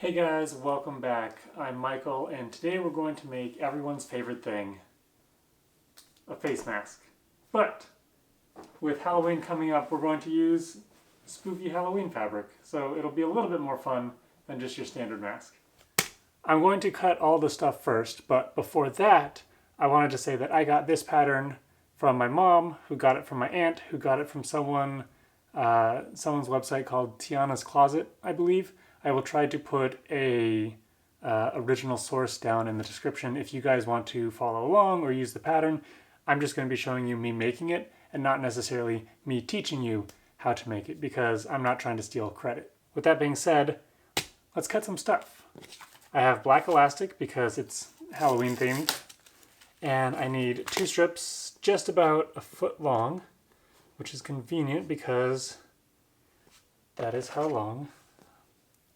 Hey guys, welcome back. I'm Michael and today we're going to make everyone's favorite thing, a face mask. But with Halloween coming up, we're going to use spooky Halloween fabric, so it'll be a little bit more fun than just your standard mask. I'm going to cut all the stuff first, but before that, I wanted to say that I got this pattern from my mom, who got it from my aunt, who got it from someone's website called Tiana's Closet, I believe. I will try to put a original source down in the description if you guys want to follow along or use the pattern. I'm just going to be showing you me making it and not necessarily me teaching you how to make it because I'm not trying to steal credit. With that being said, let's cut some stuff. I have black elastic because it's Halloween themed, and I need 2 strips just about a foot long, which is convenient because that is how long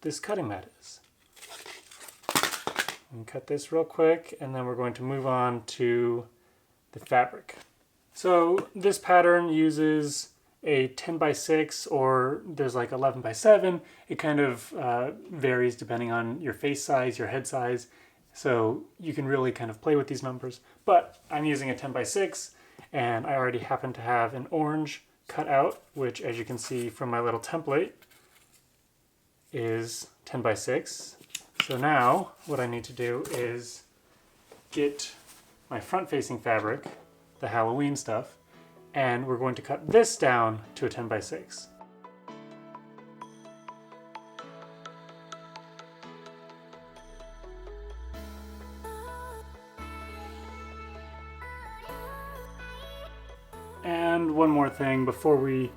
this cutting mat is. And cut this real quick, and then we're going to move on to the fabric. So this pattern uses a 10 by 6 or there's like 11 by 7. It kind of varies depending on your face size, your head size. So you can really kind of play with these numbers. But I'm using a 10 by 6 and I already happen to have an orange cut out, which as you can see from my little template is 10 by 6. So now what I need to do is get my front facing fabric, the Halloween stuff, and we're going to cut this down to a 10 by 6. And one more thing before we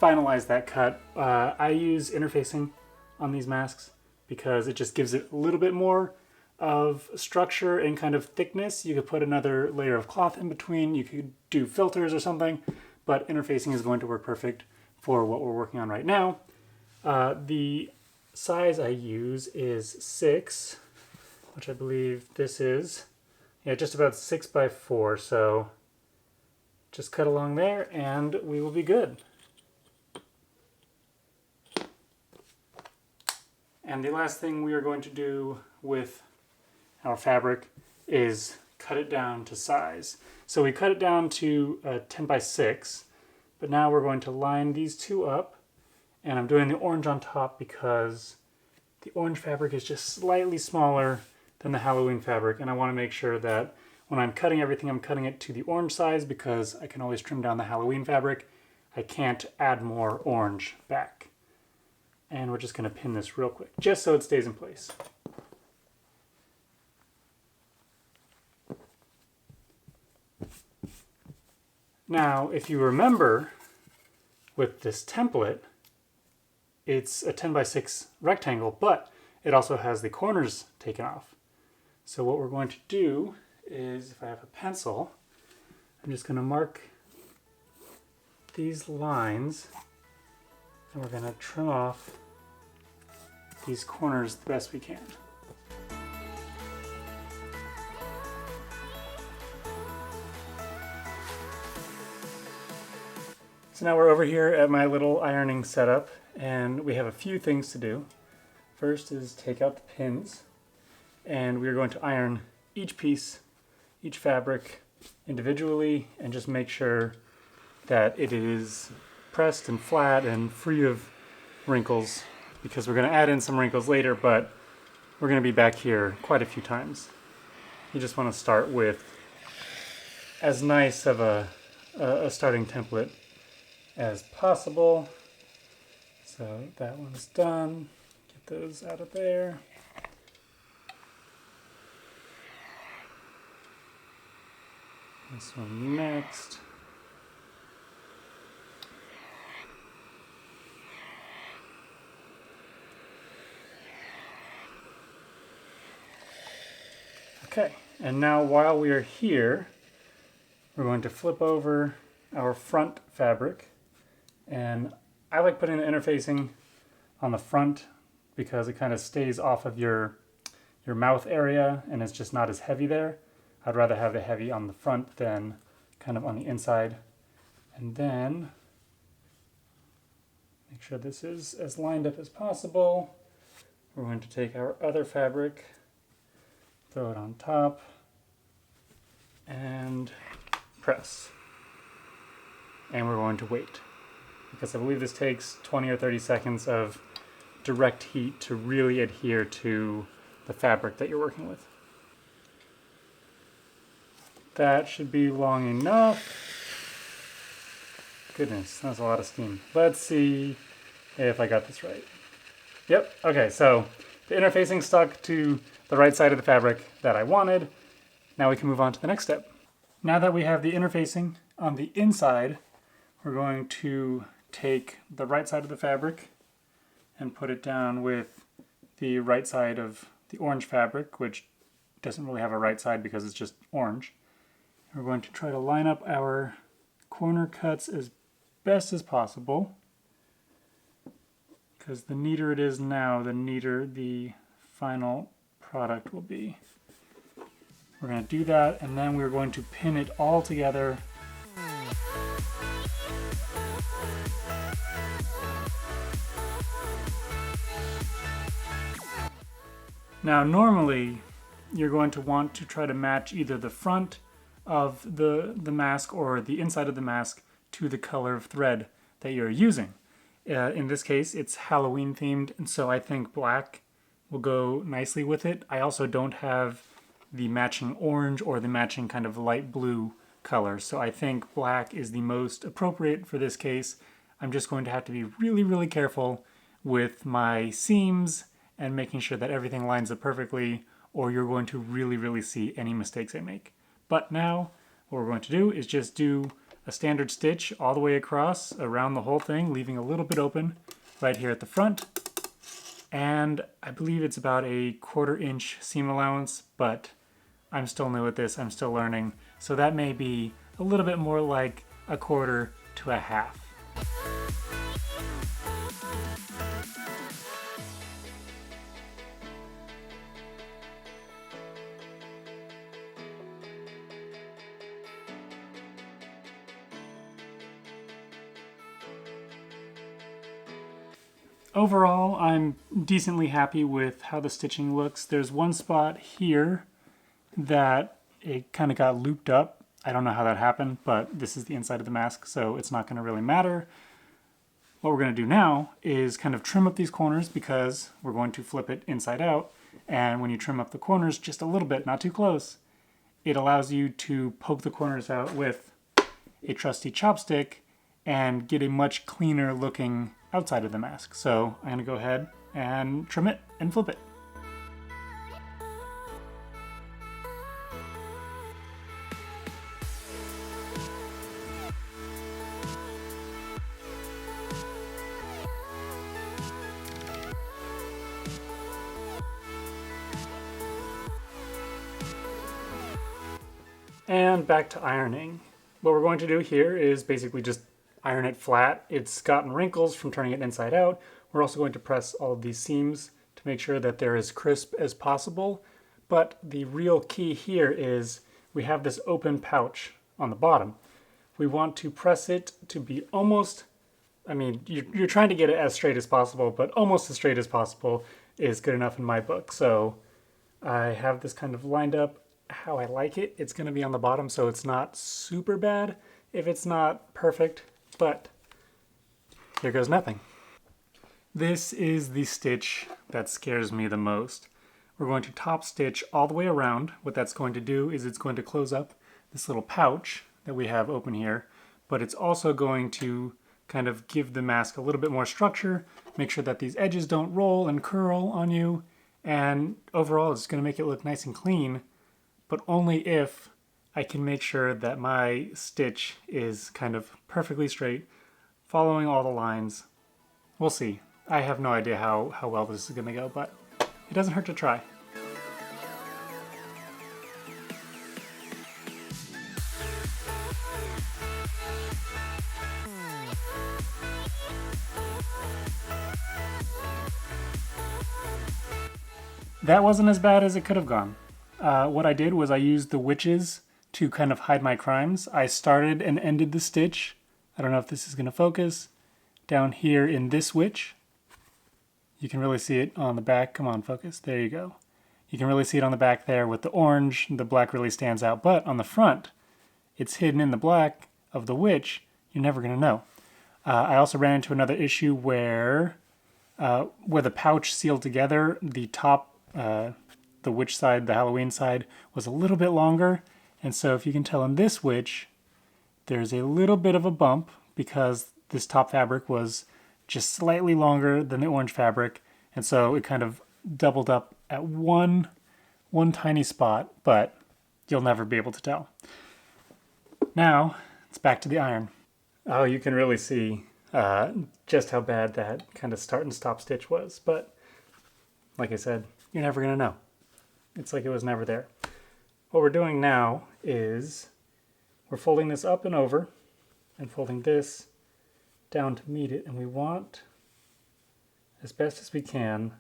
finalize that cut, I use interfacing on these masks because it just gives it a little bit more of structure and kind of thickness. You could put another layer of cloth in between, you could do filters or something, but interfacing is going to work perfect for what we're working on right now. The size I use is 6, which I believe this is, just about 6 by 4, so just cut along there and we will be good. And the last thing we are going to do with our fabric is cut it down to size. So we cut it down to 10 by 6, but now we're going to line these two up, and I'm doing the orange on top because the orange fabric is just slightly smaller than the Halloween fabric, and I want to make sure that when I'm cutting everything, I'm cutting it to the orange size because I can always trim down the Halloween fabric. I can't add more orange back. And we're just going to pin this real quick, just so it stays in place. Now, if you remember, with this template, it's a 10 by 6 rectangle, but it also has the corners taken off. So what we're going to do is, if I have a pencil, I'm just going to mark these lines, and we're going to trim off these corners the best we can. So now we're over here at my little ironing setup, and we have a few things to do. First is take out the pins, and we are going to iron each piece, each fabric individually, and just make sure that it is pressed and flat and free of wrinkles, because we're going to add in some wrinkles later, but we're going to be back here quite a few times. You just want to start with as nice of a starting template as possible. So that one's done. Get those out of there. This one next. Okay, and now while we are here, we're going to flip over our front fabric. And I like putting the interfacing on the front because it kind of stays off of your mouth area and it's just not as heavy there. I'd rather have it heavy on the front than kind of on the inside. And then make sure this is as lined up as possible. We're going to take our other fabric, throw it on top, and press. And we're going to wait, because I believe this takes 20 or 30 seconds of direct heat to really adhere to the fabric that you're working with. That should be long enough. Goodness, that's a lot of steam. Let's see if I got this right. Yep, okay, so the interfacing stuck to the right side of the fabric that I wanted. Now we can move on to the next step. Now that we have the interfacing on the inside, we're going to take the right side of the fabric and put it down with the right side of the orange fabric, which doesn't really have a right side because it's just orange. We're going to try to line up our corner cuts as best as possible, because the neater it is now, the neater the final product will be. We're going to do that, and then we're going to pin it all together. Now normally you're going to want to try to match either the front of the mask or the inside of the mask to the color of thread that you're using. In this case, it's Halloween themed, and so I think black will go nicely with it. I also don't have the matching orange or the matching kind of light blue color, so I think black is the most appropriate for this case. I'm just going to have to be really, really careful with my seams and making sure that everything lines up perfectly, or you're going to really, really see any mistakes I make. But now, what we're going to do is just do a standard stitch all the way across around the whole thing, leaving a little bit open right here at the front. And I believe it's about a 1/4 inch seam allowance, but I'm still new at this, I'm still learning. So that may be a little bit more like 1/4 to 1/2. Overall, I'm decently happy with how the stitching looks. There's one spot here that it kind of got looped up. I don't know how that happened, but this is the inside of the mask, so it's not going to really matter. What we're going to do now is kind of trim up these corners, because we're going to flip it inside out. And when you trim up the corners just a little bit, not too close, it allows you to poke the corners out with a trusty chopstick and get a much cleaner looking outside of the mask. So I'm going to go ahead and trim it and flip it. And back to ironing. What we're going to do here is basically just iron it flat. It's gotten wrinkles from turning it inside out. We're also going to press all of these seams to make sure that they're as crisp as possible. But the real key here is we have this open pouch on the bottom. We want to press it to be almost, I mean, you're trying to get it as straight as possible, but almost as straight as possible is good enough in my book. So I have this kind of lined up how I like it. It's going to be on the bottom, so it's not super bad if it's not perfect, but here goes nothing. This is the stitch that scares me the most. We're going to top stitch all the way around. What that's going to do is it's going to close up this little pouch that we have open here, but it's also going to kind of give the mask a little bit more structure, make sure that these edges don't roll and curl on you, and overall it's going to make it look nice and clean, but only if I can make sure that my stitch is kind of perfectly straight, following all the lines. We'll see. I have no idea how well this is going to go, but it doesn't hurt to try. That wasn't as bad as it could have gone. What I did was I used the witches to kind of hide my crimes. I started and ended the stitch. I don't know if this is going to focus. Down here in this witch. You can really see it on the back. Come on, focus. There you go. You can really see it on the back there with the orange. The black really stands out. But on the front, it's hidden in the black of the witch. You're never going to know. I also ran into another issue where the pouch sealed together, the top, the witch side, the Halloween side, was a little bit longer. And so if you can tell in this witch, there's a little bit of a bump because this top fabric was just slightly longer than the orange fabric. And so it kind of doubled up at one tiny spot, but you'll never be able to tell. Now, it's back to the iron. Oh, you can really see just how bad that kind of start and stop stitch was. But like I said, you're never going to know. It's like it was never there. What we're doing now is we're folding this up and over and folding this down to meet it. And we want, as best as we can,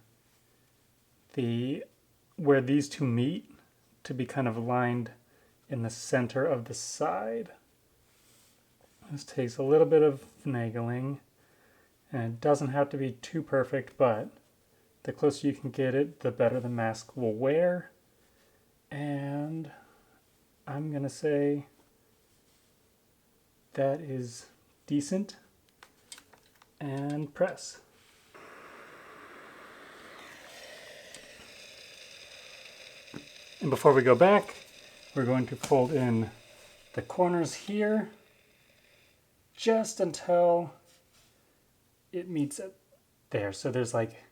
where these two meet to be kind of aligned in the center of the side. This takes a little bit of finagling, and it doesn't have to be too perfect, but the closer you can get it, the better the mask will wear. And I'm gonna say that is decent. And press. And before we go back, we're going to fold in the corners here just until it meets it there. So there's like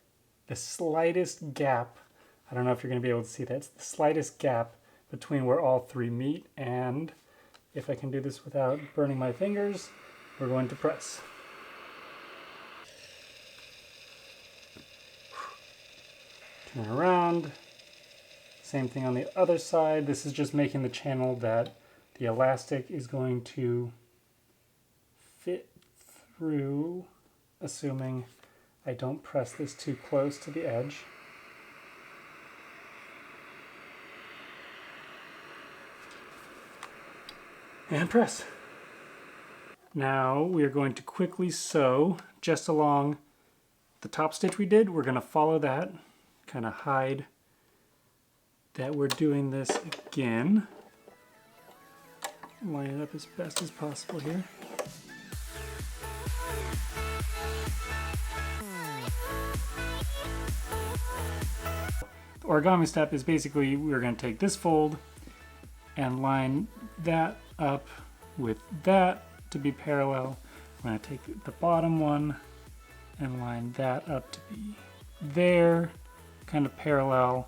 the slightest gap. I don't know if you're going to be able to see that. It's the slightest gap between where all three meet. And if I can do this without burning my fingers, we're going to press. Turn around. Same thing on the other side. This is just making the channel that the elastic is going to fit through, assuming I don't press this too close to the edge. And press. Now we are going to quickly sew just along the top stitch we did. We're going to follow that, kind of hide that we're doing this again. Line it up as best as possible here. The origami step is basically we're going to take this fold and line that up with that to be parallel. I'm going to take the bottom one and line that up to be there, kind of parallel,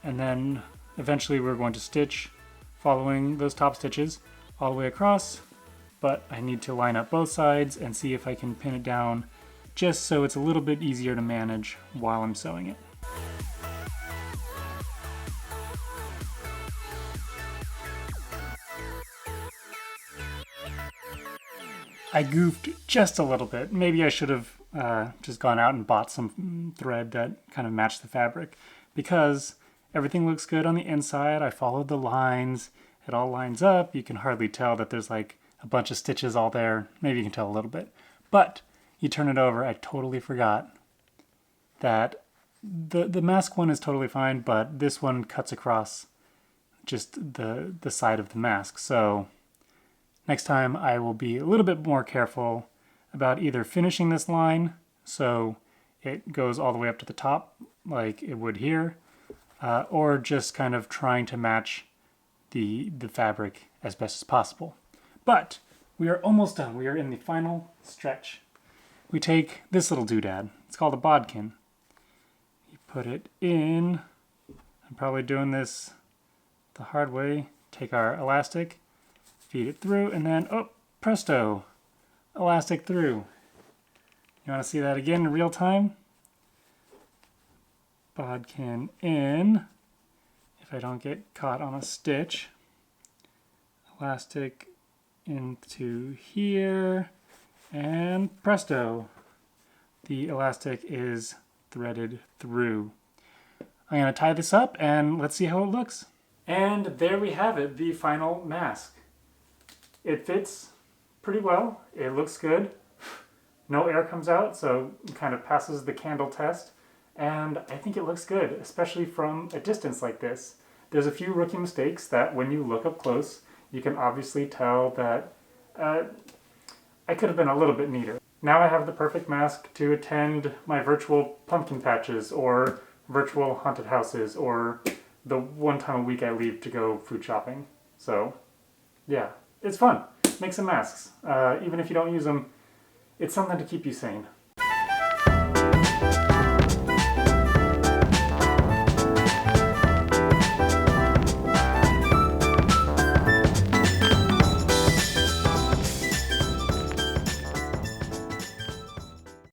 and then eventually we're going to stitch following those top stitches all the way across, but I need to line up both sides and see if I can pin it down just so it's a little bit easier to manage while I'm sewing it. I goofed just a little bit. Maybe I should have just gone out and bought some thread that kind of matched the fabric, because everything looks good on the inside. I followed the lines. It all lines up. You can hardly tell that there's like a bunch of stitches all there. Maybe you can tell a little bit. But you turn it over, I totally forgot that the mask one is totally fine, but this one cuts across just the side of the mask. So next time I will be a little bit more careful about either finishing this line so it goes all the way up to the top like it would here, or just kind of trying to match the fabric as best as possible. But we are almost done. We are in the final stretch. We take this little doodad. It's called a bodkin. You put it in. I'm probably doing this the hard way. Take our elastic, feed it through, and then, oh, presto, elastic through. You want to see that again in real time? Bodkin in. If I don't get caught on a stitch. Elastic into here, and presto, the elastic is threaded through. I'm going to tie this up and let's see how it looks. And there we have it, the final mask. It fits pretty well. It looks good. No air comes out, so it kind of passes the candle test. and I think it looks good, especially from a distance like this. There's a few rookie mistakes that when you look up close, you can obviously tell that I could have been a little bit neater. Now I have the perfect mask to attend my virtual pumpkin patches or virtual haunted houses or the one time a week I leave to go food shopping. So yeah, it's fun. Make some masks. Even if you don't use them, it's something to keep you sane.